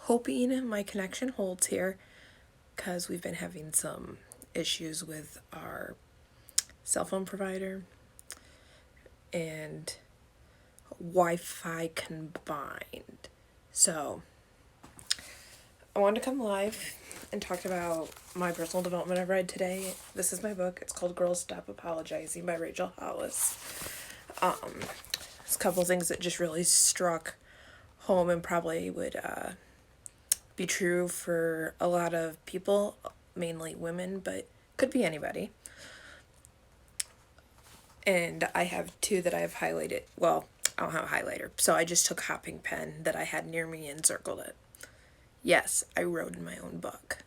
hoping my connection holds here because we've been having some issues with our cell phone provider and Wi-Fi combined. So I wanted to come live and talk about my personal development I've read today. This is my book. It's called Girls Stop Apologizing by Rachel Hollis. There's a couple things that just really struck home and probably would be true for a lot of people, mainly women, but could be anybody. And I have two that I have highlighted. Well, I don't have a highlighter, so I just took a hopping pen that I had near me and circled it. Yes, I wrote in my own book.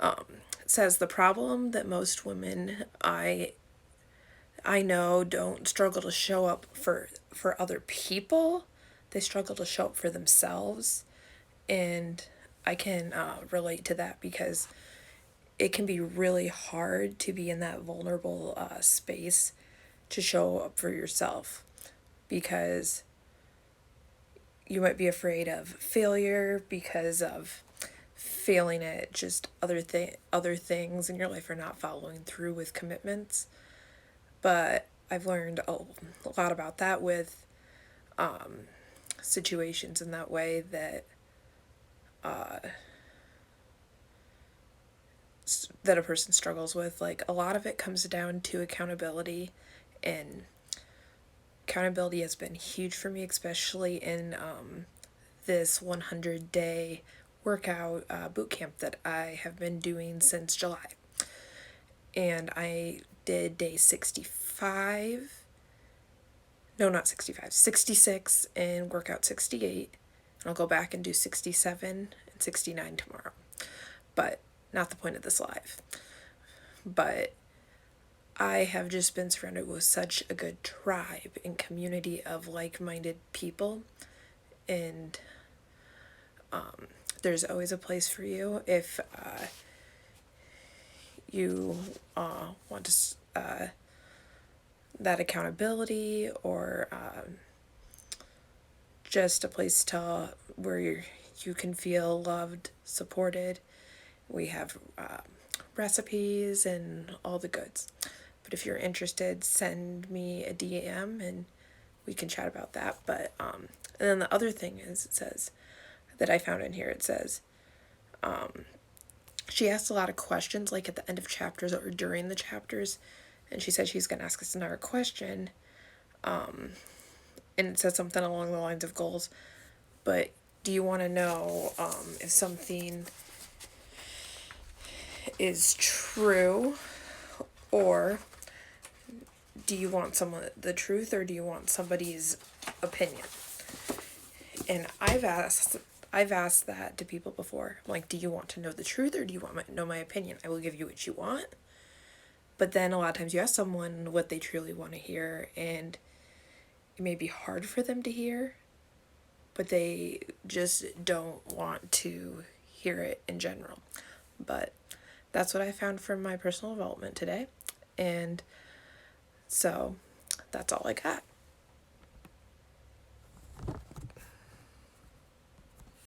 It says the problem that most women I know don't struggle to show up for other people. They struggle to show up for themselves. And I can relate to that because it can be really hard to be in that vulnerable space to show up for yourself because you might be afraid of failure because of failing at just other things in your life or not following through with commitments. But I've learned a lot about that with situations in that way that that a person struggles with. Like, a lot of it comes down to accountability, and accountability has been huge for me, especially in this 100-day workout boot camp that I have been doing since July. And I did day 65. No, not 65. 66 and workout 68. And I'll go back and do 67 and 69 tomorrow. But not the point of this live. But I have just been surrounded with such a good tribe and community of like-minded people. And there's always a place for you if you want to that accountability, or just a place to where you can feel loved, supported. We have recipes and all the goods. But if you're interested, send me a DM and we can chat about that. But and then the other thing is, it says that I found in here, it says she asked a lot of questions, like at the end of chapters or during the chapters, and she said she's going to ask us another question. And it says something along the lines of goals. But do you want to know if something is true, or do you want the truth, or do you want somebody's opinion? And I've asked that to people before. I'm like, do you want to know the truth, or do you want to know my opinion? I will give you what you want. But then a lot of times you ask someone what they truly want to hear, and it may be hard for them to hear, but they just don't want to hear it in general. But that's what I found from my personal development today. And so that's all I got.